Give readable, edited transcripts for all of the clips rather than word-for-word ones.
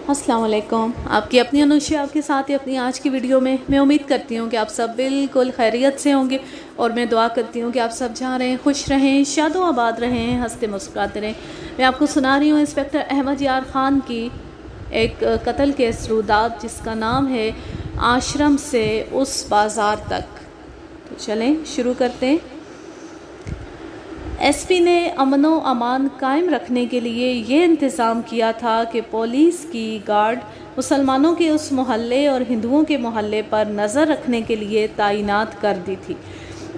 السلام علیکم، آپ کی اپنی انوشی آپ کے ساتھ اپنی آج کی ویڈیو میں امید کرتی ہوں کہ آپ سب بالکل خیریت سے ہوں گے، اور میں دعا کرتی ہوں کہ آپ سب جہاں رہیں خوش رہیں، شاد و آباد رہیں، ہنستے مسکراتے رہیں۔ میں آپ کو سنا رہی ہوں انسپکٹر احمد یار خان کی ایک قتل کیس رودات جس کا نام ہے آشرم سے اس بازار تک۔ تو چلیں شروع کرتے ہیں۔ ایس پی نے امن و امان قائم رکھنے کے لیے یہ انتظام کیا تھا کہ پولیس کی گارڈ مسلمانوں کے اس محلے اور ہندوؤں کے محلے پر نظر رکھنے کے لیے تعینات کر دی تھی۔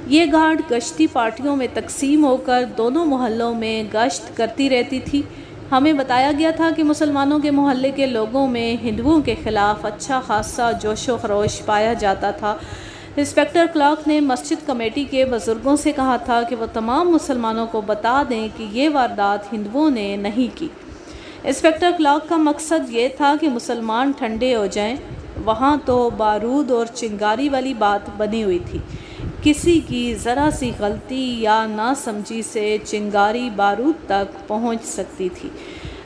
یہ گارڈ گشتی پارٹیوں میں تقسیم ہو کر دونوں محلوں میں گشت کرتی رہتی تھی۔ ہمیں بتایا گیا تھا کہ مسلمانوں کے محلے کے لوگوں میں ہندوؤں کے خلاف اچھا خاصا جوش و خروش پایا جاتا تھا۔ انسپکٹر کلارک نے مسجد کمیٹی کے بزرگوں سے کہا تھا کہ وہ تمام مسلمانوں کو بتا دیں کہ یہ واردات ہندوؤں نے نہیں کی۔ انسپکٹر کلارک کا مقصد یہ تھا کہ مسلمان ٹھنڈے ہو جائیں۔ وہاں تو بارود اور چنگاری والی بات بنی ہوئی تھی۔ کسی کی ذرا سی غلطی یا ناسمجھی سے چنگاری بارود تک پہنچ سکتی تھی۔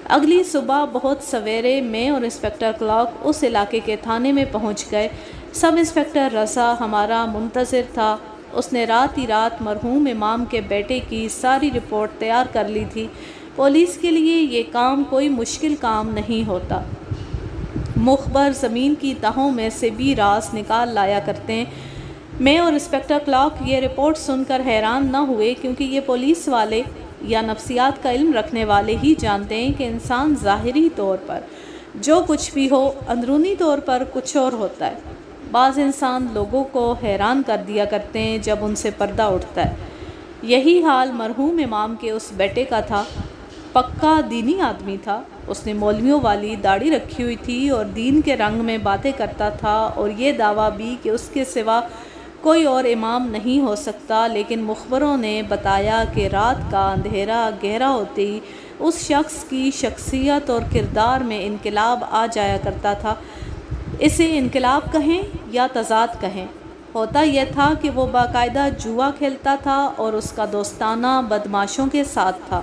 اگلی صبح بہت سویرے میں اور انسپکٹر کلارک اس علاقے کے تھانے میں پہنچ گئے۔ سب انسپکٹر رضا ہمارا منتظر تھا۔ اس نے رات ہی رات مرحوم امام کے بیٹے کی ساری رپورٹ تیار کر لی تھی۔ پولیس کے لیے یہ کام کوئی مشکل کام نہیں ہوتا۔ مخبر زمین کی تہوں میں سے بھی راز نکال لایا کرتے ہیں۔ میں اور انسپکٹر کلارک یہ رپورٹ سن کر حیران نہ ہوئے، کیونکہ یہ پولیس والے یا نفسیات کا علم رکھنے والے ہی جانتے ہیں کہ انسان ظاہری طور پر جو کچھ بھی ہو، اندرونی طور پر کچھ اور ہوتا ہے۔ بعض انسان لوگوں کو حیران کر دیا کرتے ہیں جب ان سے پردہ اٹھتا ہے۔ یہی حال مرحوم امام کے اس بیٹے کا تھا۔ پکا دینی آدمی تھا۔ اس نے مولویوں والی داڑھی رکھی ہوئی تھی اور دین کے رنگ میں باتیں کرتا تھا، اور یہ دعویٰ بھی کہ اس کے سوا کوئی اور امام نہیں ہو سکتا۔ لیکن مخبروں نے بتایا کہ رات کا اندھیرا گہرا ہوتے ہی اس شخص کی شخصیت اور کردار میں انقلاب آ جایا کرتا تھا۔ اسے انقلاب کہیں یا تضاد کہیں، ہوتا یہ تھا کہ وہ باقاعدہ جوا کھیلتا تھا اور اس کا دوستانہ بدماشوں کے ساتھ تھا،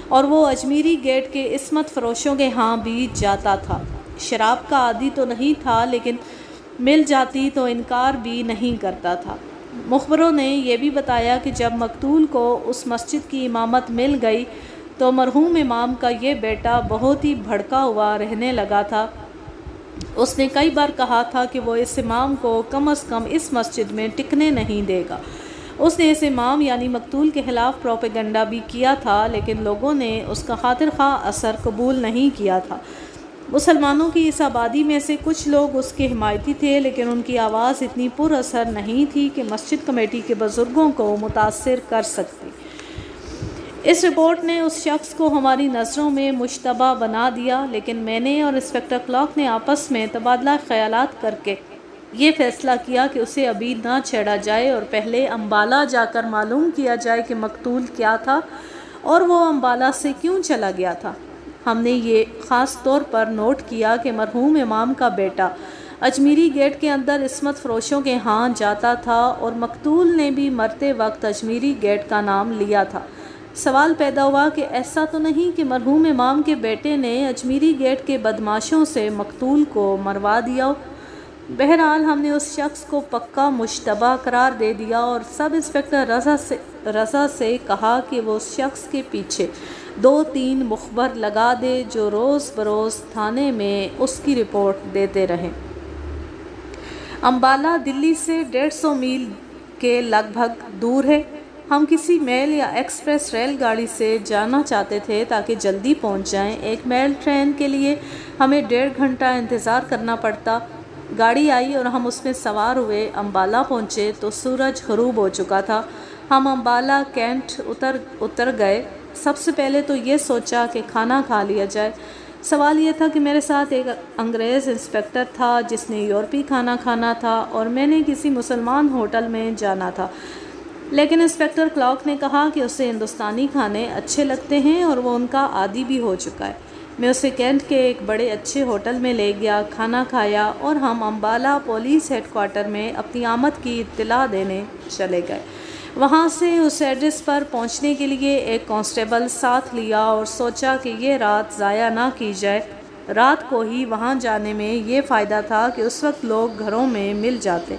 اور وہ اجمیری گیٹ کے عصمت فروشوں کے ہاں بھی جاتا تھا۔ شراب کا عادی تو نہیں تھا، لیکن مل جاتی تو انکار بھی نہیں کرتا تھا۔ مخبروں نے یہ بھی بتایا کہ جب مقتول کو اس مسجد کی امامت مل گئی تو مرحوم امام کا یہ بیٹا بہت ہی بھڑکا ہوا رہنے لگا تھا۔ اس نے کئی بار کہا تھا کہ وہ اس امام کو کم از کم اس مسجد میں ٹکنے نہیں دے گا۔ اس نے اس امام یعنی مقتول کے خلاف پروپیگنڈا بھی کیا تھا، لیکن لوگوں نے اس کا خاطر خواہ اثر قبول نہیں کیا تھا۔ مسلمانوں کی اس آبادی میں سے کچھ لوگ اس کے حمایتی تھے، لیکن ان کی آواز اتنی پر اثر نہیں تھی کہ مسجد کمیٹی کے بزرگوں کو متاثر کر سکتی۔ اس رپورٹ نے اس شخص کو ہماری نظروں میں مشتبہ بنا دیا، لیکن میں نے اور انسپکٹر کلارک نے آپس میں تبادلہ خیالات کر کے یہ فیصلہ کیا کہ اسے ابھی نہ چھیڑا جائے اور پہلے امبالہ جا کر معلوم کیا جائے کہ مقتول کیا تھا اور وہ امبالہ سے کیوں چلا گیا تھا۔ ہم نے یہ خاص طور پر نوٹ کیا کہ مرحوم امام کا بیٹا اجمیری گیٹ کے اندر عصمت فروشوں کے ہاں جاتا تھا، اور مقتول نے بھی مرتے وقت اجمیری گیٹ کا نام لیا تھا۔ سوال پیدا ہوا کہ ایسا تو نہیں کہ مرحوم امام کے بیٹے نے اجمیری گیٹ کے بدماشوں سے مقتول کو مروا دیا ہو؟ بہرحال ہم نے اس شخص کو پکا مشتبہ قرار دے دیا اور سب انسپکٹر رضا سے کہا کہ وہ اس شخص کے پیچھے 2-3 مخبر لگا دے جو روز بروز تھانے میں اس کی رپورٹ دیتے رہیں۔ امبالہ دلی سے 150 میل کے لگ بھگ دور ہے۔ ہم کسی میل یا ایکسپریس ریل گاڑی سے جانا چاہتے تھے تاکہ جلدی پہنچ جائیں۔ ایک میل ٹرین کے لیے ہمیں 1.5 گھنٹہ انتظار کرنا پڑتا۔ گاڑی آئی اور ہم اس میں سوار ہوئے۔ امبالہ پہنچے تو سورج غروب ہو چکا تھا۔ ہم امبالہ کینٹ اتر گئے۔ سب سے پہلے تو یہ سوچا کہ کھانا کھا لیا جائے۔ سوال یہ تھا کہ میرے ساتھ ایک انگریز انسپکٹر تھا جس نے یورپی کھانا کھانا تھا، اور میں نے کسی مسلمان ہوٹل میں جانا تھا۔ لیکن انسپکٹر کلارک نے کہا کہ اسے ہندوستانی کھانے اچھے لگتے ہیں اور وہ ان کا عادی بھی ہو چکا ہے۔ میں اسے کینٹ کے ایک بڑے اچھے ہوٹل میں لے گیا، کھانا کھایا اور ہم امبالہ پولیس ہیڈ کوارٹر میں اپنی آمد کی اطلاع دینے چلے گئے۔ وہاں سے اس ایڈریس پر پہنچنے کے لیے ایک کانسٹیبل ساتھ لیا اور سوچا کہ یہ رات ضائع نہ کی جائے۔ رات کو ہی وہاں جانے میں یہ فائدہ تھا کہ اس وقت لوگ گھروں میں مل جاتے۔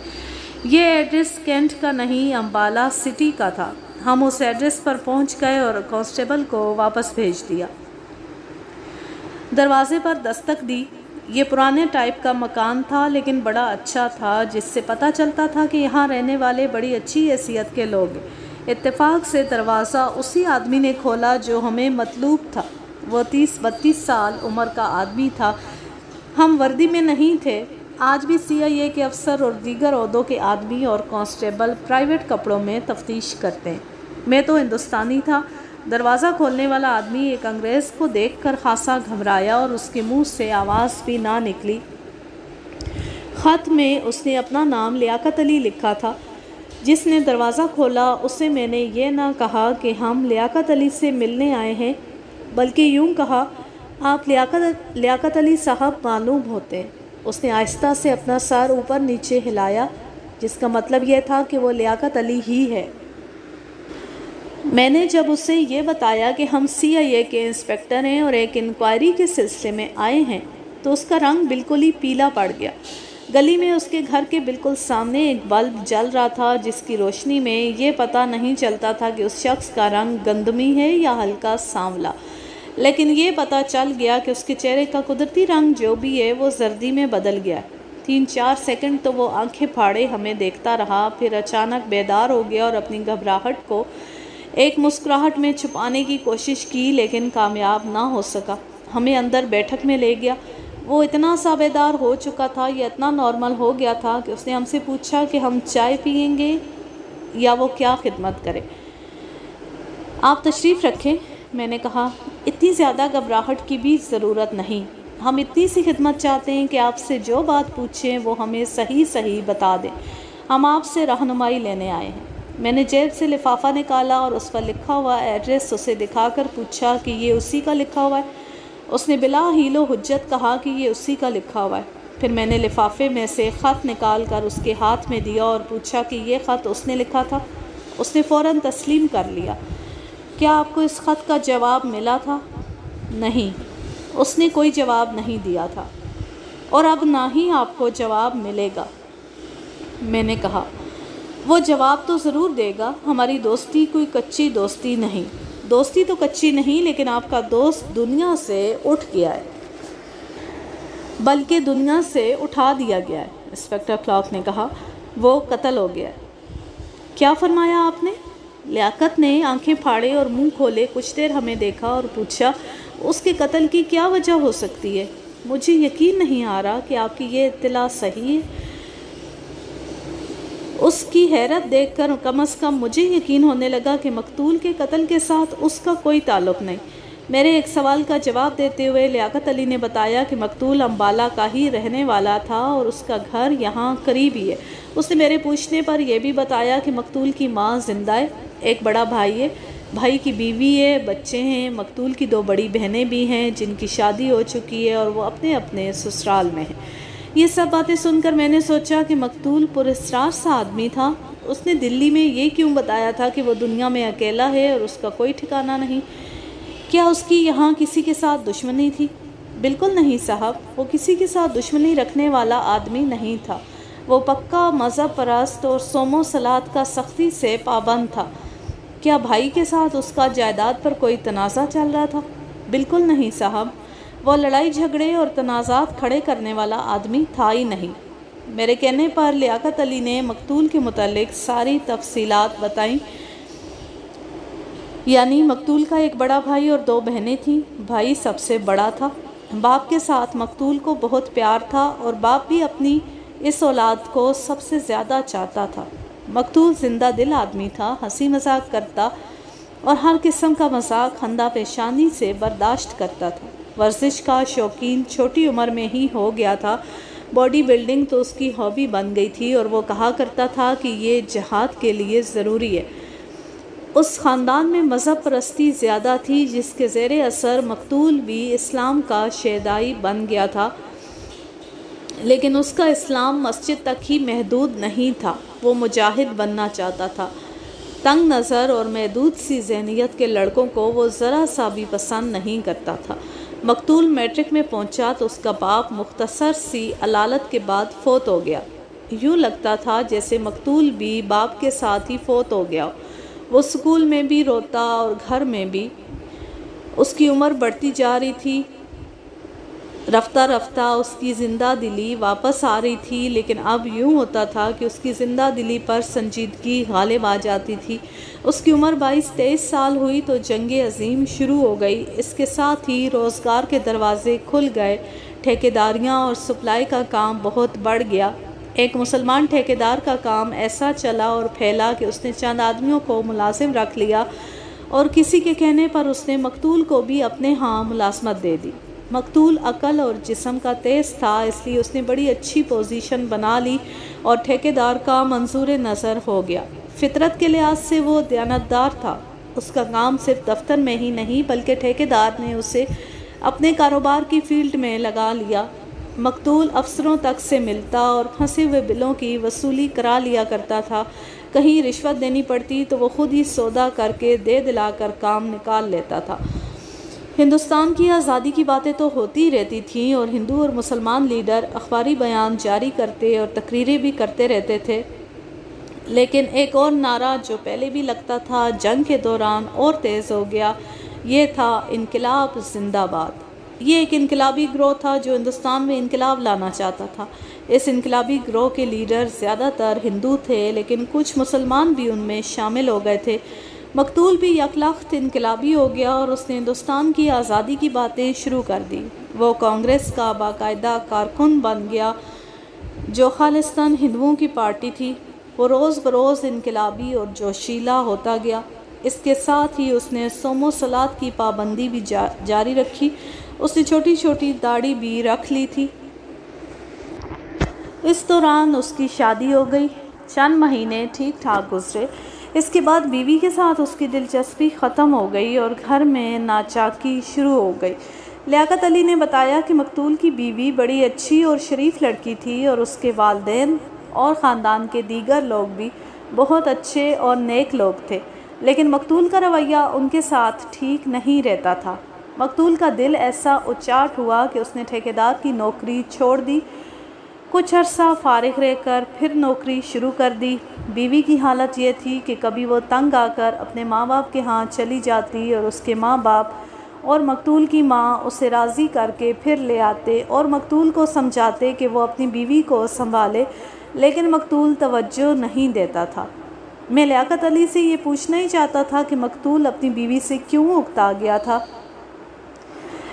یہ ایڈریس کینٹ کا نہیں، امبالہ سٹی کا تھا۔ ہم اس ایڈریس پر پہنچ گئے اور کانسٹیبل کو واپس بھیج دیا۔ دروازے پر دستک دی۔ یہ پرانے ٹائپ کا مکان تھا لیکن بڑا اچھا تھا، جس سے پتہ چلتا تھا کہ یہاں رہنے والے بڑی اچھی حیثیت کے لوگ ہیں۔ اتفاق سے دروازہ اسی آدمی نے کھولا جو ہمیں مطلوب تھا۔ وہ 30-32 سال عمر کا آدمی تھا۔ ہم وردی میں نہیں تھے۔ آج بھی CIA کے افسر اور دیگر عہدوں کے آدمی اور کانسٹیبل پرائیویٹ کپڑوں میں تفتیش کرتے ہیں۔ میں تو ہندوستانی تھا۔ دروازہ کھولنے والا آدمی ایک انگریز کو دیکھ کر خاصا گھبرایا اور اس کے منہ سے آواز بھی نہ نکلی۔ خط میں اس نے اپنا نام لیاقت علی لکھا تھا۔ جس نے دروازہ کھولا اسے میں نے یہ نہ کہا کہ ہم لیاقت علی سے ملنے آئے ہیں، بلکہ یوں کہا، آپ لیاقت علی صاحب معلوم ہوتے ہیں۔ اس نے آہستہ سے اپنا سر اوپر نیچے ہلایا، جس کا مطلب یہ تھا کہ وہ لیاقت علی ہی ہے۔ میں نے جب اسے یہ بتایا کہ ہم CIA کے انسپکٹر ہیں اور ایک انکوائری کے سلسلے میں آئے ہیں تو اس کا رنگ بالکل ہی پیلا پڑ گیا۔ گلی میں اس کے گھر کے بالکل سامنے ایک بلب جل رہا تھا، جس کی روشنی میں یہ پتہ نہیں چلتا تھا کہ اس شخص کا رنگ گندمی ہے یا ہلکا سانولا، لیکن یہ پتہ چل گیا کہ اس کے چہرے کا قدرتی رنگ جو بھی ہے وہ زردی میں بدل گیا۔ 3-4 سیکنڈ تو وہ آنکھیں پھاڑے ہمیں دیکھتا رہا، پھر اچانک بیدار ہو گیا اور اپنی گھبراہٹ کو ایک مسکراہٹ میں چھپانے کی کوشش کی، لیکن کامیاب نہ ہو سکا۔ ہمیں اندر بیٹھک میں لے گیا۔ وہ اتنا سا بیدار ہو چکا تھا، یہ اتنا نارمل ہو گیا تھا کہ اس نے ہم سے پوچھا کہ ہم چائے پئیں گے یا وہ کیا خدمت کرے۔ آپ تشریف رکھیں، میں نے کہا۔ اتنی زیادہ گھبراہٹ کی بھی ضرورت نہیں، ہم اتنی سی خدمت چاہتے ہیں کہ آپ سے جو بات پوچھیں وہ ہمیں صحیح بتا دیں۔ ہم آپ سے رہنمائی لینے آئے ہیں۔ میں نے جیب سے لفافہ نکالا اور اس پر لکھا ہوا ایڈریس اسے دکھا کر پوچھا کہ یہ اسی کا لکھا ہوا ہے؟ اس نے بلا حیل و حجت کہا کہ یہ اسی کا لکھا ہوا ہے۔ پھر میں نے لفافے میں سے خط نکال کر اس کے ہاتھ میں دیا اور پوچھا کہ یہ خط اس نے لکھا تھا؟ اس نے فوراً تسلیم کر لیا۔ کیا آپ کو اس خط کا جواب ملا تھا؟ نہیں، اس نے کوئی جواب نہیں دیا تھا، اور اب نہ ہی آپ کو جواب ملے گا۔ میں نے کہا، وہ جواب تو ضرور دے گا۔ ہماری دوستی کوئی کچی دوستی نہیں۔ دوستی تو کچی نہیں، لیکن آپ کا دوست دنیا سے اٹھ گیا ہے، بلکہ دنیا سے اٹھا دیا گیا ہے، انسپکٹر کلارک نے کہا۔ وہ قتل ہو گیا ہے۔ کیا فرمایا آپ نے؟ لیاقت نے آنکھیں پھاڑے اور منہ کھولے کچھ دیر ہمیں دیکھا اور پوچھا، اس کے قتل کی کیا وجہ ہو سکتی ہے؟ مجھے یقین نہیں آ رہا کہ آپ کی یہ اطلاع صحیح ہے۔ اس کی حیرت دیکھ کر کم از کم مجھے یقین ہونے لگا کہ مقتول کے قتل کے ساتھ اس کا کوئی تعلق نہیں۔ میرے ایک سوال کا جواب دیتے ہوئے لیاقت علی نے بتایا کہ مقتول امبالہ کا ہی رہنے والا تھا اور اس کا گھر یہاں قریب ہی ہے۔ اس نے میرے پوچھنے پر یہ بھی بتایا کہ مقتول کی ماں زندہ ہے، ایک بڑا بھائی ہے، بھائی کی بیوی ہے، بچے ہیں، مقتول کی 2 بڑی بہنیں بھی ہیں جن کی شادی ہو چکی ہے اور وہ اپنے اپنے سسرال میں ہیں۔ یہ سب باتیں سن کر میں نے سوچا کہ مقتول پراسرار سا آدمی تھا۔ اس نے دلی میں یہ کیوں بتایا تھا کہ وہ دنیا میں اکیلا ہے اور اس کا کوئی ٹھکانہ نہیں؟ کیا اس کی یہاں کسی کے ساتھ دشمنی تھی؟ بالکل نہیں صاحب، وہ کسی کے ساتھ دشمنی رکھنے والا آدمی نہیں تھا۔ وہ پکا مذہب پرست اور صوم و صلات کا سختی سے پابند تھا۔ کیا بھائی کے ساتھ اس کا جائیداد پر کوئی تنازع چل رہا تھا؟ بالکل نہیں صاحب، وہ لڑائی جھگڑے اور تنازعات کھڑے کرنے والا آدمی تھا ہی نہیں۔ میرے کہنے پر لیاقت علی نے مقتول کے متعلق ساری تفصیلات بتائیں۔ یعنی مقتول کا ایک بڑا بھائی اور 2 بہنیں تھیں۔ بھائی سب سے بڑا تھا۔ باپ کے ساتھ مقتول کو بہت پیار تھا اور باپ بھی اپنی اس اولاد کو سب سے زیادہ چاہتا تھا۔ مقتول زندہ دل آدمی تھا، ہنسی مذاق کرتا اور ہر قسم کا مذاق خندہ پیشانی سے برداشت کرتا تھا۔ ورزش کا شوقین چھوٹی عمر میں ہی ہو گیا تھا۔ باڈی بلڈنگ تو اس کی ہابی بن گئی تھی اور وہ کہا کرتا تھا کہ یہ جہاد کے لیے ضروری ہے۔ اس خاندان میں مذہب پرستی زیادہ تھی، جس کے زیر اثر مقتول بھی اسلام کا شیدائی بن گیا تھا، لیکن اس کا اسلام مسجد تک ہی محدود نہیں تھا، وہ مجاہد بننا چاہتا تھا۔ تنگ نظر اور محدود سی ذہنیت کے لڑکوں کو وہ ذرا سا بھی پسند نہیں کرتا تھا۔ مقتول میٹرک میں پہنچا تو اس کا باپ مختصر سی علالت کے بعد فوت ہو گیا۔ یوں لگتا تھا جیسے مقتول بھی باپ کے ساتھ ہی فوت ہو گیا۔ وہ اسکول میں بھی روتا اور گھر میں بھی۔ اس کی عمر بڑھتی جا رہی تھی، رفتہ رفتہ اس کی زندہ دلی واپس آ رہی تھی، لیکن اب یوں ہوتا تھا کہ اس کی زندہ دلی پر سنجیدگی غالب آ جاتی تھی۔ اس کی عمر 22-23 سال ہوئی تو جنگ عظیم شروع ہو گئی۔ اس کے ساتھ ہی روزگار کے دروازے کھل گئے، ٹھیکیداریاں اور سپلائی کا کام بہت بڑھ گیا۔ ایک مسلمان ٹھیکیدار کا کام ایسا چلا اور پھیلا کہ اس نے چند آدمیوں کو ملازم رکھ لیا، اور کسی کے کہنے پر اس نے مقتول کو بھی اپنے ہاں ملازمت دے دی۔ مقتول عقل اور جسم کا تیز تھا، اس لیے اس نے بڑی اچھی پوزیشن بنا لی اور ٹھیکیدار کا منظور نظر ہو گیا۔ فطرت کے لحاظ سے وہ دیانتدار تھا۔ اس کا کام صرف دفتر میں ہی نہیں بلکہ ٹھیکیدار نے اسے اپنے کاروبار کی فیلڈ میں لگا لیا۔ مقتول افسروں تک سے ملتا اور پھنسے ہوئے بلوں کی وصولی کرا لیا کرتا تھا۔ کہیں رشوت دینی پڑتی تو وہ خود ہی سودا کر کے دے دلا کر کام نکال لیتا تھا۔ ہندوستان کی آزادی کی باتیں تو ہوتی رہتی تھیں اور ہندو اور مسلمان لیڈر اخباری بیان جاری کرتے اور تقریریں بھی کرتے رہتے تھے، لیکن ایک اور نعرہ جو پہلے بھی لگتا تھا جنگ کے دوران اور تیز ہو گیا، یہ تھا انقلاب زندہ باد۔ یہ ایک انقلابی گروہ تھا جو ہندوستان میں انقلاب لانا چاہتا تھا۔ اس انقلابی گروہ کے لیڈر زیادہ تر ہندو تھے، لیکن کچھ مسلمان بھی ان میں شامل ہو گئے تھے۔ مقتول بھی یکلخت انقلابی ہو گیا اور اس نے ہندوستان کی آزادی کی باتیں شروع کر دی۔ وہ کانگریس کا باقاعدہ کارکن بن گیا جو خالصتاً ہندوؤں کی پارٹی تھی۔ وہ روز بروز انقلابی اور جوشیلا ہوتا گیا۔ اس کے ساتھ ہی اس نے صوم و صلات کی پابندی بھی جاری رکھی۔ اس نے چھوٹی چھوٹی داڑھی بھی رکھ لی تھی۔ اس دوران اس کی شادی ہو گئی۔ چند مہینے ٹھیک ٹھاک گزرے۔ اس کے بعد بیوی کے ساتھ اس کی دلچسپی ختم ہو گئی اور گھر میں ناچاکی شروع ہو گئی۔ لیاقت علی نے بتایا کہ مقتول کی بیوی بڑی اچھی اور شریف لڑکی تھی اور اس کے والدین اور خاندان کے دیگر لوگ بھی بہت اچھے اور نیک لوگ تھے، لیکن مقتول کا رویہ ان کے ساتھ ٹھیک نہیں رہتا تھا۔ مقتول کا دل ایسا اچاٹ ہوا کہ اس نے ٹھیکیدار کی نوکری چھوڑ دی۔ کچھ عرصہ فارغ رہ کر پھر نوکری شروع کر دی۔ بیوی کی حالت یہ تھی کہ کبھی وہ تنگ آ کر اپنے ماں باپ کے ہاں چلی جاتی اور اس کے ماں باپ اور مقتول کی ماں اسے راضی کر کے پھر لے آتے اور مقتول کو سمجھاتے کہ وہ اپنی بیوی کو سنبھالے، لیکن مقتول توجہ نہیں دیتا تھا۔ میں لیاقت علی سے یہ پوچھنا ہی چاہتا تھا کہ مقتول اپنی بیوی سے کیوں اکتا گیا تھا۔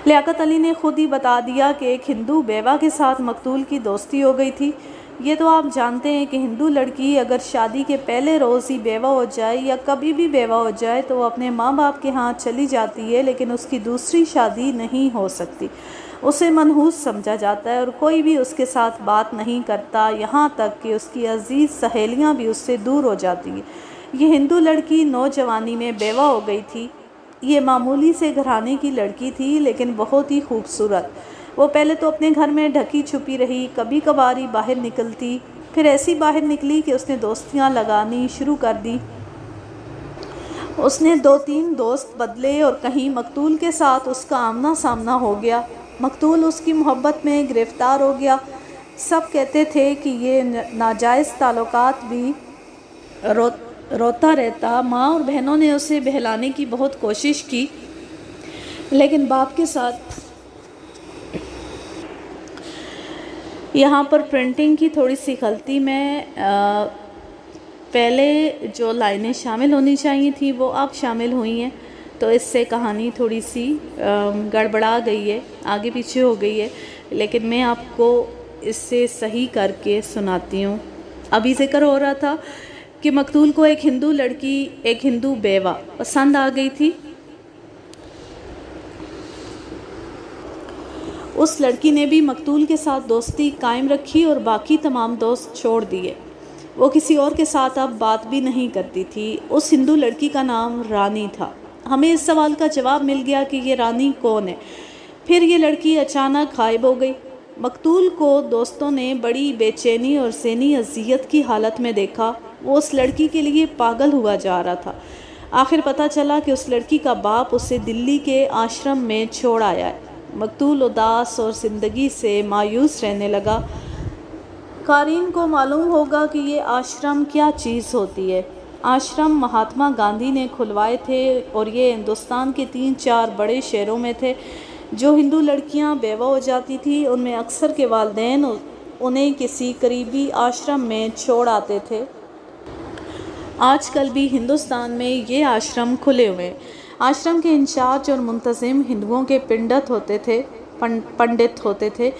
لیاقت علی نے خود ہی بتا دیا کہ ایک ہندو بیوہ کے ساتھ مقتول کی دوستی ہو گئی تھی۔ یہ تو آپ جانتے ہیں کہ ہندو لڑکی اگر شادی کے پہلے روز ہی بیوہ ہو جائے یا کبھی بھی بیوہ ہو جائے تو وہ اپنے ماں باپ کے ہاں چلی جاتی ہے، لیکن اس کی دوسری شادی نہیں ہو سکتی۔ اسے منحوس سمجھا جاتا ہے اور کوئی بھی اس کے ساتھ بات نہیں کرتا، یہاں تک کہ اس کی عزیز سہیلیاں بھی اس سے دور ہو جاتی ہیں۔ یہ ہندو لڑکی نوجوانی میں بیوہ ہو گئی تھی۔ یہ معمولی سے گھرانے کی لڑکی تھی لیکن بہت ہی خوبصورت۔ وہ پہلے تو اپنے گھر میں ڈھکی چھپی رہی، کبھی کبھار ہی باہر نکلتی، پھر ایسی باہر نکلی کہ اس نے دوستیاں لگانی شروع کر دی۔ اس نے 2-3 دوست بدلے اور کہیں مقتول کے ساتھ اس کا آمنا سامنا ہو گیا۔ مقتول اس کی محبت میں گرفتار ہو گیا۔ سب کہتے تھے کہ یہ ناجائز تعلقات بھی روتا رہتا۔ ماں اور بہنوں نے اسے بہلانے کی بہت کوشش کی، لیکن باپ کے ساتھ یہاں پر پرنٹنگ کی تھوڑی سی غلطی میں پہلے جو لائنیں شامل ہونی چاہیے تھی وہ اب شامل ہوئی ہیں، تو اس سے کہانی تھوڑی سی گڑبڑا گئی ہے، آگے پیچھے ہو گئی ہے، لیکن میں آپ کو اس سے صحیح کر کے سناتی ہوں۔ ابھی ذکر ہو رہا تھا کہ مقتول کو ایک ہندو لڑکی، ایک ہندو بیوہ پسند آ گئی تھی۔ اس لڑکی نے بھی مقتول کے ساتھ دوستی قائم رکھی اور باقی تمام دوست چھوڑ دیے۔ وہ کسی اور کے ساتھ اب بات بھی نہیں کرتی تھی۔ اس ہندو لڑکی کا نام رانی تھا۔ ہمیں اس سوال کا جواب مل گیا کہ یہ رانی کون ہے۔ پھر یہ لڑکی اچانک غائب ہو گئی۔ مقتول کو دوستوں نے بڑی بے چینی اور ذہنی اذیت کی حالت میں دیکھا۔ وہ اس لڑکی کے لیے پاگل ہوا جا رہا تھا۔ آخر پتہ چلا کہ اس لڑکی کا باپ اسے دلی کے آشرم میں چھوڑ آیا ہے۔ مقتول اداس اور زندگی سے مایوس رہنے لگا۔ قارئین کو معلوم ہوگا کہ یہ آشرم کیا چیز ہوتی ہے۔ آشرم مہاتما گاندھی نے کھلوائے تھے اور یہ ہندوستان کے 3-4 بڑے شہروں میں تھے۔ جو ہندو لڑکیاں بیوہ ہو جاتی تھیں ان میں اکثر کے والدین انہیں کسی قریبی آشرم میں چھوڑ آتے تھے۔ آج کل بھی ہندوستان میں یہ آشرم کھلے ہوئے ہیں۔ آشرم کے انچارج اور منتظم ہندوؤں کے پنڈت ہوتے تھے۔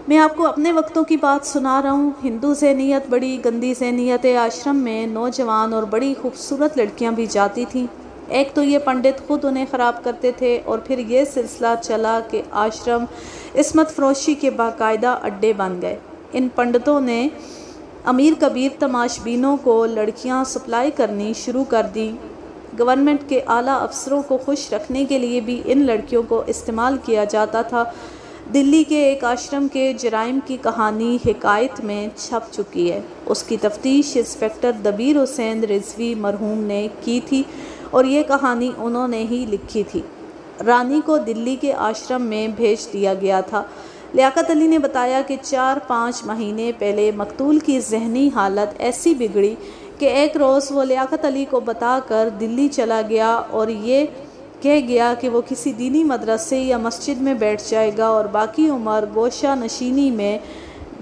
میں آپ کو اپنے وقتوں کی بات سنا رہا ہوں۔ ہندو ذہنیت بڑی گندی ذہنیت ہے۔ آشرم میں نوجوان اور بڑی خوبصورت لڑکیاں بھی جاتی تھیں۔ ایک تو یہ پنڈت خود انہیں خراب کرتے تھے اور پھر یہ سلسلہ چلا کہ آشرم عصمت فروشی کے باقاعدہ اڈے بن گئے۔ ان پنڈتوں نے امیر کبیر تماش بینوں کو لڑکیاں سپلائی کرنی شروع کر دیں۔ گورنمنٹ کے اعلیٰ افسروں کو خوش رکھنے کے لیے بھی ان لڑکیوں کو استعمال کیا جاتا تھا۔ دلی کے ایک آشرم کے جرائم کی کہانی حکایت میں چھپ چکی ہے۔ اس کی تفتیش انسپکٹر دبیر حسین رضوی مرحوم نے کی تھی اور یہ کہانی انہوں نے ہی لکھی تھی۔ رانی کو دلی کے آشرم میں بھیج دیا گیا تھا۔ لیاقت علی نے بتایا کہ 4-5 مہینے پہلے مقتول کی ذہنی حالت ایسی بگڑی کہ ایک روز وہ لیاقت علی کو بتا کر دلی چلا گیا اور یہ کہہ گیا کہ وہ کسی دینی مدرسے یا مسجد میں بیٹھ جائے گا اور باقی عمر گوشہ نشینی میں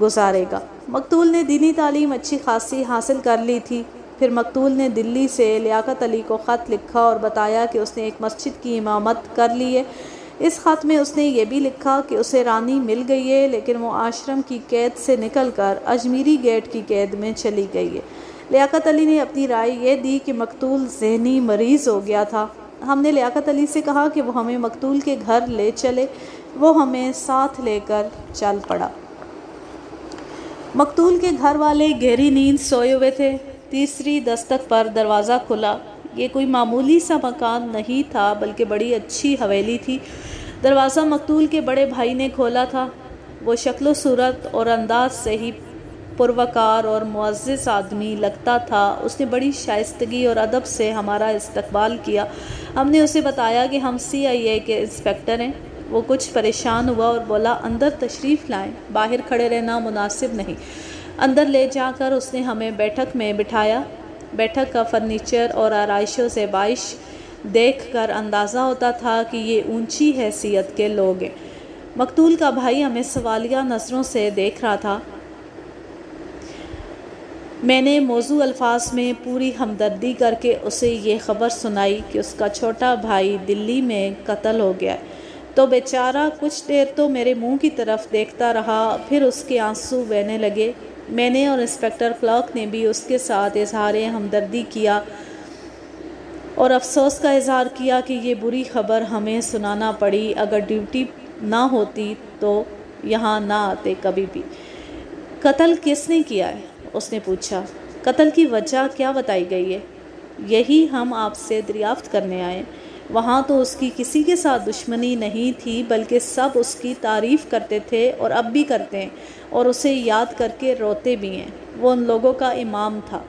گزارے گا۔ مقتول نے دینی تعلیم اچھی خاصی حاصل کر لی تھی۔ پھر مقتول نے دلی سے لیاقت علی کو خط لکھا اور بتایا کہ اس نے ایک مسجد کی امامت کر لی ہے۔ اس خط میں اس نے یہ بھی لکھا کہ اسے رانی مل گئی ہے لیکن وہ آشرم کی قید سے نکل کر اجمیری گیٹ کی قید میں چلی گئی ہے۔ لیاقت علی نے اپنی رائے یہ دی کہ مقتول ذہنی مریض ہو گیا تھا۔ ہم نے لیاقت علی سے کہا کہ وہ ہمیں مقتول کے گھر لے چلے۔ وہ ہمیں ساتھ لے کر چل پڑا۔ مقتول کے گھر والے گہری نیند سوئے ہوئے تھے۔ تیسری دستک پر دروازہ کھلا۔ یہ کوئی معمولی سا مکان نہیں تھا بلکہ بڑی اچھی حویلی تھی۔ دروازہ مقتول کے بڑے بھائی نے کھولا تھا۔ وہ شکل و صورت اور انداز سے ہی پروقار اور معزز آدمی لگتا تھا۔ اس نے بڑی شائستگی اور ادب سے ہمارا استقبال کیا۔ ہم نے اسے بتایا کہ ہم CIA کے انسپکٹر ہیں۔ وہ کچھ پریشان ہوا اور بولا اندر تشریف لائیں، باہر کھڑے رہنا مناسب نہیں۔ اندر لے جا کر اس نے ہمیں بیٹھک میں بٹھایا۔ بیٹھک کا فرنیچر اور آرائش و زیبائش دیکھ کر اندازہ ہوتا تھا کہ یہ اونچی حیثیت کے لوگ ہیں۔ مقتول کا بھائی ہمیں سوالیہ نظروں سے دیکھ رہا تھا۔ میں نے موزوں الفاظ میں پوری ہمدردی کر کے اسے یہ خبر سنائی کہ اس کا چھوٹا بھائی دلی میں قتل ہو گیا ہے۔ تو بیچارہ کچھ دیر تو میرے منہ کی طرف دیکھتا رہا، پھر اس کے آنسو بہنے لگے۔ میں نے اور انسپکٹر کلرک نے بھی اس کے ساتھ اظہار ہمدردی کیا اور افسوس کا اظہار کیا کہ یہ بری خبر ہمیں سنانا پڑی۔ اگر ڈیوٹی نہ ہوتی تو یہاں نہ آتے کبھی بھی۔ قتل کس نے کیا ہے؟ اس نے پوچھا۔ قتل کی وجہ کیا بتائی گئی ہے؟ یہی ہم آپ سے دریافت کرنے آئے۔ وہاں تو اس کی کسی کے ساتھ دشمنی نہیں تھی بلکہ سب اس کی تعریف کرتے تھے اور اب بھی کرتے ہیں اور اسے یاد کر کے روتے بھی ہیں۔ وہ ان لوگوں کا امام تھا۔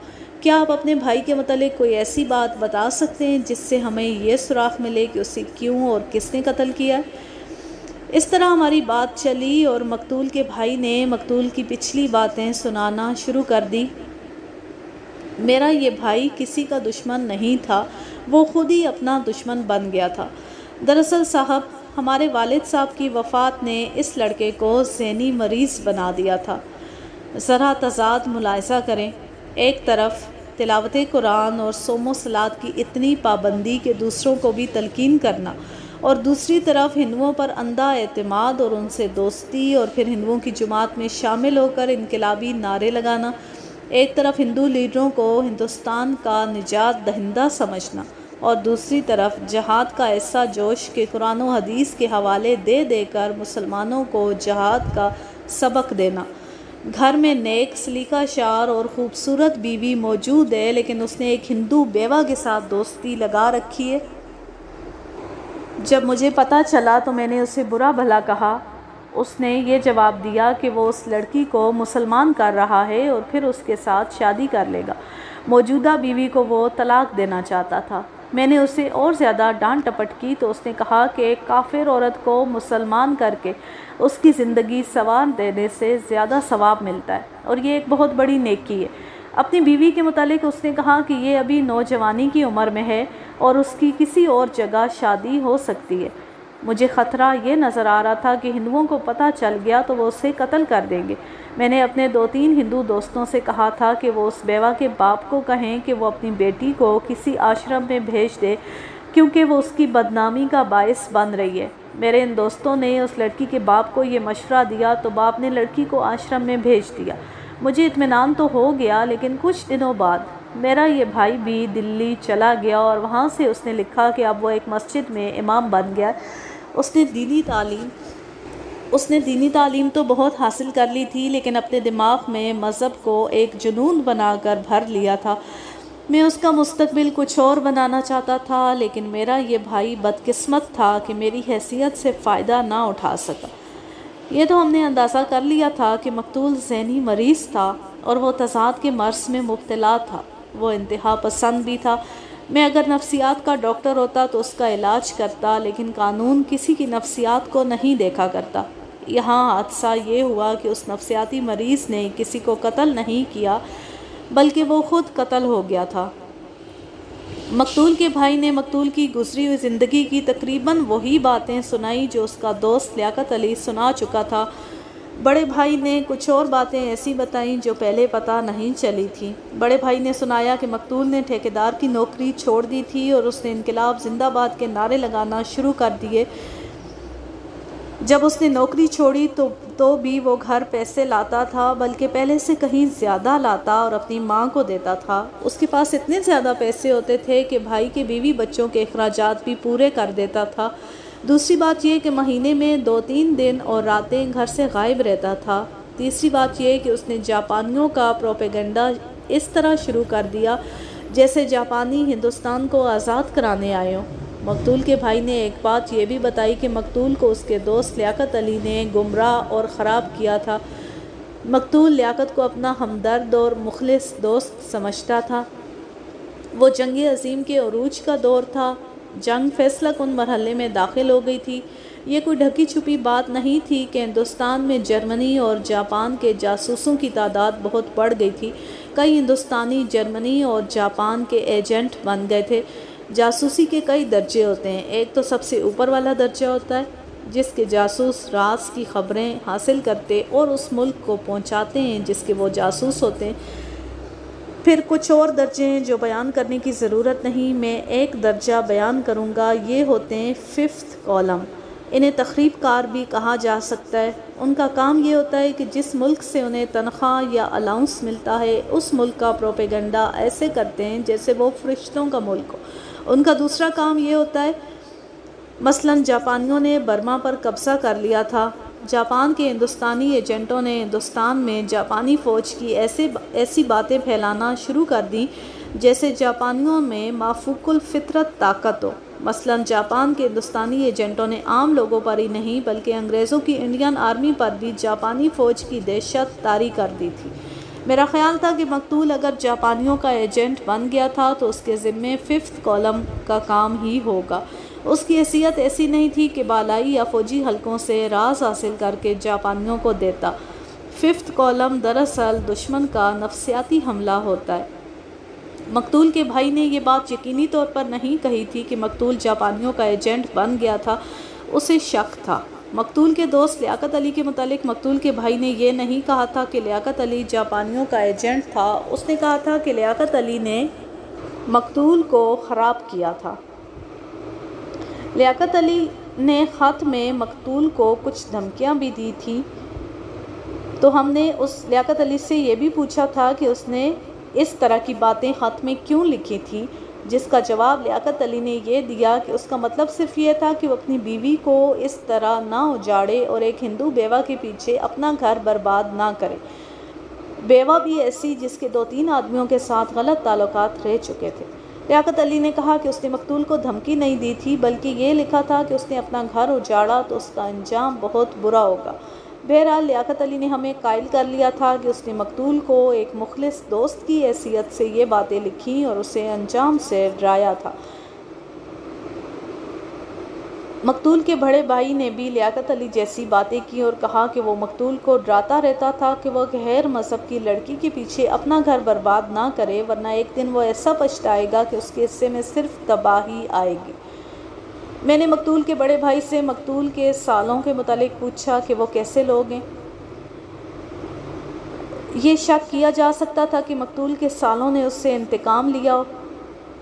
کیا آپ اپنے بھائی کے متعلق کوئی ایسی بات بتا سکتے ہیں جس سے ہمیں یہ سراغ ملے کہ اسے کیوں اور کس نے قتل کیا ہے؟ اس طرح ہماری بات چلی اور مقتول کے بھائی نے مقتول کی پچھلی باتیں سنانا شروع کر دی۔ میرا یہ بھائی کسی کا دشمن نہیں تھا، وہ خود ہی اپنا دشمن بن گیا تھا۔ دراصل صاحب، ہمارے والد صاحب کی وفات نے اس لڑکے کو ذہنی مریض بنا دیا تھا۔ ذرا تضاد ملاحظہ کریں۔ ایک طرف تلاوت قرآن اور صوم و صلات کی اتنی پابندی کہ دوسروں کو بھی تلقین کرنا، اور دوسری طرف ہندوؤں پر اندھا اعتماد اور ان سے دوستی، اور پھر ہندوؤں کی جماعت میں شامل ہو کر انقلابی نعرے لگانا۔ ایک طرف ہندو لیڈروں کو ہندوستان کا نجات دہندہ سمجھنا اور دوسری طرف جہاد کا ایسا جوش کہ قرآن و حدیث کے حوالے دے دے کر مسلمانوں کو جہاد کا سبق دینا۔ گھر میں نیک سلیقہ شار اور خوبصورت بیوی موجود ہے، لیکن اس نے ایک ہندو بیوہ کے ساتھ دوستی لگا رکھی ہے۔ جب مجھے پتہ چلا تو میں نے اسے برا بھلا کہا۔ اس نے یہ جواب دیا کہ وہ اس لڑکی کو مسلمان کر رہا ہے اور پھر اس کے ساتھ شادی کر لے گا۔ موجودہ بیوی کو وہ طلاق دینا چاہتا تھا۔ میں نے اسے اور زیادہ ڈانٹ ٹپٹ کی تو اس نے کہا کہ ایک کافر عورت کو مسلمان کر کے اس کی زندگی سنوار دینے سے زیادہ ثواب ملتا ہے اور یہ ایک بہت بڑی نیکی ہے۔ اپنی بیوی کے متعلق اس نے کہا کہ یہ ابھی نوجوانی کی عمر میں ہے اور اس کی کسی اور جگہ شادی ہو سکتی ہے۔ مجھے خطرہ یہ نظر آ رہا تھا کہ ہندوؤں کو پتہ چل گیا تو وہ اسے قتل کر دیں گے۔ میں نے اپنے 2-3 ہندو دوستوں سے کہا تھا کہ وہ اس بیوہ کے باپ کو کہیں کہ وہ اپنی بیٹی کو کسی آشرم میں بھیج دے کیونکہ وہ اس کی بدنامی کا باعث بن رہی ہے۔ میرے ان دوستوں نے اس لڑکی کے باپ کو یہ مشورہ دیا تو باپ نے لڑکی کو آشرم میں بھیج دیا۔ مجھے اطمینان تو ہو گیا، لیکن کچھ دنوں بعد میرا یہ بھائی بھی دلی چلا گیا اور وہاں سے اس نے لکھا کہ اب وہ ایک مسجد میں امام بن گیا۔ اس نے دینی تعلیم تو بہت حاصل کر لی تھی، لیکن اپنے دماغ میں مذہب کو ایک جنون بنا کر بھر لیا تھا۔ میں اس کا مستقبل کچھ اور بنانا چاہتا تھا، لیکن میرا یہ بھائی بدقسمت تھا کہ میری حیثیت سے فائدہ نہ اٹھا سکا۔ یہ تو ہم نے اندازہ کر لیا تھا کہ مقتول ذہنی مریض تھا اور وہ تضاد کے مرض میں مبتلا تھا۔ وہ انتہا پسند بھی تھا۔ میں اگر نفسیات کا ڈاکٹر ہوتا تو اس کا علاج کرتا، لیکن قانون کسی کی نفسیات کو نہیں دیکھا کرتا۔ یہاں حادثہ یہ ہوا کہ اس نفسیاتی مریض نے کسی کو قتل نہیں کیا بلکہ وہ خود قتل ہو گیا تھا۔ مقتول کے بھائی نے مقتول کی گزری ہوئی زندگی کی تقریباً وہی باتیں سنائی جو اس کا دوست لیاقت علی سنا چکا تھا۔ بڑے بھائی نے کچھ اور باتیں ایسی بتائیں جو پہلے پتہ نہیں چلی تھیں۔ بڑے بھائی نے سنایا کہ مقتول نے ٹھیکیدار کی نوکری چھوڑ دی تھی اور اس نے انقلاب زندہ باد کے نعرے لگانا شروع کر دیے۔ جب اس نے نوکری چھوڑی تو بھی وہ گھر پیسے لاتا تھا، بلکہ پہلے سے کہیں زیادہ لاتا اور اپنی ماں کو دیتا تھا۔ اس کے پاس اتنے زیادہ پیسے ہوتے تھے کہ بھائی کے بیوی بچوں کے اخراجات بھی پورے کر دیتا تھا۔ دوسری بات یہ کہ مہینے میں 2-3 دن اور راتیں گھر سے غائب رہتا تھا۔ تیسری بات یہ کہ اس نے جاپانیوں کا پروپیگنڈا اس طرح شروع کر دیا جیسے جاپانی ہندوستان کو آزاد کرانے آئے ہوں۔ مقتول کے بھائی نے ایک بات یہ بھی بتائی کہ مقتول کو اس کے دوست لیاقت علی نے گمراہ اور خراب کیا تھا۔ مقتول لیاقت کو اپنا ہمدرد اور مخلص دوست سمجھتا تھا۔ وہ جنگ عظیم کے عروج کا دور تھا۔ جنگ فیصلہ کن مرحلے میں داخل ہو گئی تھی۔ یہ کوئی ڈھکی چھپی بات نہیں تھی کہ ہندوستان میں جرمنی اور جاپان کے جاسوسوں کی تعداد بہت بڑھ گئی تھی۔ کئی ہندوستانی جرمنی اور جاپان کے ایجنٹ بن گئے تھے۔ جاسوسی کے کئی درجے ہوتے ہیں۔ ایک تو سب سے اوپر والا درجہ ہوتا ہے جس کے جاسوس راز کی خبریں حاصل کرتے اور اس ملک کو پہنچاتے ہیں جس کے وہ جاسوس ہوتے ہیں۔ پھر کچھ اور درجے ہیں جو بیان کرنے کی ضرورت نہیں، میں ایک درجہ بیان کروں گا۔ یہ ہوتے ہیں 5th کالم۔ انہیں تخریب کار بھی کہا جا سکتا ہے۔ ان کا کام یہ ہوتا ہے کہ جس ملک سے انہیں تنخواہ یا الاؤنس ملتا ہے اس ملک کا پروپیگنڈا ایسے کرتے ہیں جیسے وہ فرشتوں کا ملک ہو۔ ان کا دوسرا کام یہ ہوتا ہے، مثلاً جاپانیوں نے برما پر قبضہ کر لیا تھا۔ جاپان کے ہندوستانی ایجنٹوں نے ہندوستان میں جاپانی فوج کی ایسی باتیں پھیلانا شروع کر دیں جیسے جاپانیوں میں مافوق الفطرت طاقت ہو۔ مثلاً جاپان کے ہندوستانی ایجنٹوں نے عام لوگوں پر ہی نہیں بلکہ انگریزوں کی انڈین آرمی پر بھی جاپانی فوج کی دہشت طاری کر دی تھی۔ میرا خیال تھا کہ مقتول اگر جاپانیوں کا ایجنٹ بن گیا تھا تو اس کے ذمے 5th کالم کا کام ہی ہوگا۔ اس کی حیثیت ایسی نہیں تھی کہ بالائی یا فوجی حلقوں سے راز حاصل کر کے جاپانیوں کو دیتا۔ 5th کالم دراصل دشمن کا نفسیاتی حملہ ہوتا ہے۔ مقتول کے بھائی نے یہ بات یقینی طور پر نہیں کہی تھی کہ مقتول جاپانیوں کا ایجنٹ بن گیا تھا، اسے شک تھا۔ مقتول کے دوست لیاقت علی کے متعلق مقتول کے بھائی نے یہ نہیں کہا تھا کہ لیاقت علی جاپانیوں کا ایجنٹ تھا، اس نے کہا تھا کہ لیاقت علی نے مقتول کو خراب کیا تھا۔ لیاقت علی نے خط میں مقتول کو کچھ دھمکیاں بھی دی تھیں، تو ہم نے اس لیاقت علی سے یہ بھی پوچھا تھا کہ اس نے اس طرح کی باتیں خط میں کیوں لکھی تھیں، جس کا جواب لیاقت علی نے یہ دیا کہ اس کا مطلب صرف یہ تھا کہ وہ اپنی بیوی کو اس طرح نہ اجاڑے اور ایک ہندو بیوہ کے پیچھے اپنا گھر برباد نہ کرے۔ بیوہ بھی ایسی جس کے 2-3 آدمیوں کے ساتھ غلط تعلقات رہ چکے تھے۔ لیاقت علی نے کہا کہ اس نے مقتول کو دھمکی نہیں دی تھی، بلکہ یہ لکھا تھا کہ اس نے اپنا گھر اجاڑا تو اس کا انجام بہت برا ہوگا۔ بہرحال لیاقت علی نے ہمیں قائل کر لیا تھا کہ اس نے مقتول کو ایک مخلص دوست کی حیثیت سے یہ باتیں لکھیں اور اسے انجام سے ڈرایا تھا۔ مقتول کے بڑے بھائی نے بھی لیاقت علی جیسی باتیں کی اور کہا کہ وہ مقتول کو ڈراتا رہتا تھا کہ وہ غیر مذہب کی لڑکی کے پیچھے اپنا گھر برباد نہ کرے، ورنہ ایک دن وہ ایسا پچھتائے گا کہ اس کے حصے میں صرف تباہی آئے گی۔ میں نے مقتول کے بڑے بھائی سے مقتول کے سالوں کے متعلق پوچھا کہ وہ کیسے لوگ ہیں۔ یہ شک کیا جا سکتا تھا کہ مقتول کے سالوں نے اس سے انتقام لیا۔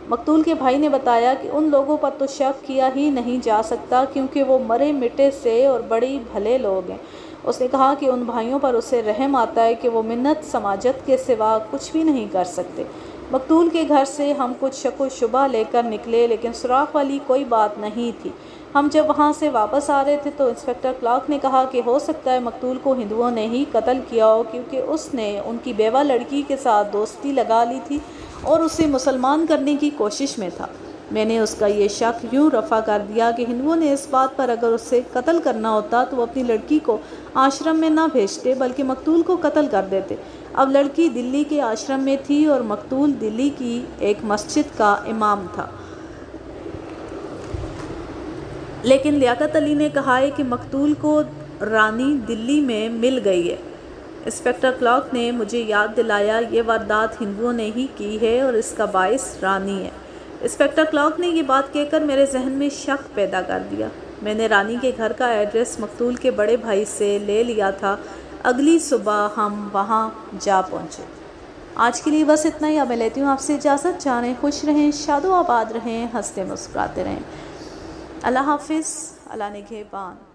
مقتول کے بھائی نے بتایا کہ ان لوگوں پر تو شک کیا ہی نہیں جا سکتا کیونکہ وہ مرے مٹے سے اور بڑی بھلے لوگ ہیں۔ اس نے کہا کہ ان بھائیوں پر اسے رحم آتا ہے کہ وہ منت سماجت کے سوا کچھ بھی نہیں کر سکتے۔ مقتول کے گھر سے ہم کچھ شک و شبہ لے کر نکلے، لیکن سراغ والی کوئی بات نہیں تھی۔ ہم جب وہاں سے واپس آ رہے تھے تو انسپکٹر کلارک نے کہا کہ ہو سکتا ہے مقتول کو ہندوؤں نے ہی قتل کیا ہو، کیونکہ اس نے ان کی بیوہ لڑکی کے ساتھ دوستی لگا لی تھی اور اسے مسلمان کرنے کی کوشش میں تھا۔ میں نے اس کا یہ شک یوں رفع کر دیا کہ ہندوؤں نے اس بات پر اگر اسے قتل کرنا ہوتا تو وہ اپنی لڑکی کو آشرم میں نہ بھیجتے بلکہ مقتول کو قتل کر دیتے۔ اب لڑکی دلی کے آشرم میں تھی اور مقتول دلی کی ایک مسجد کا امام تھا۔ لیکن لیاقت علی نے کہا ہے کہ مقتول کو رانی دلی میں مل گئی ہے۔ انسپکٹر کلارک نے مجھے یاد دلایا یہ واردات ہندوؤں نے ہی کی ہے اور اس کا باعث رانی ہے۔ انسپکٹر کلارک نے یہ بات کہہ کر میرے ذہن میں شک پیدا کر دیا۔ میں نے رانی کے گھر کا ایڈریس مقتول کے بڑے بھائی سے لے لیا تھا۔ اگلی صبح ہم وہاں جا پہنچے۔ آج کے لیے بس اتنا ہی۔ اب میں لیتی ہوں آپ سے اجازت۔ جانیں خوش رہیں، شاد و آباد رہیں، ہنستے مسکراتے رہیں۔ اللہ حافظ، اللہ نگہبان۔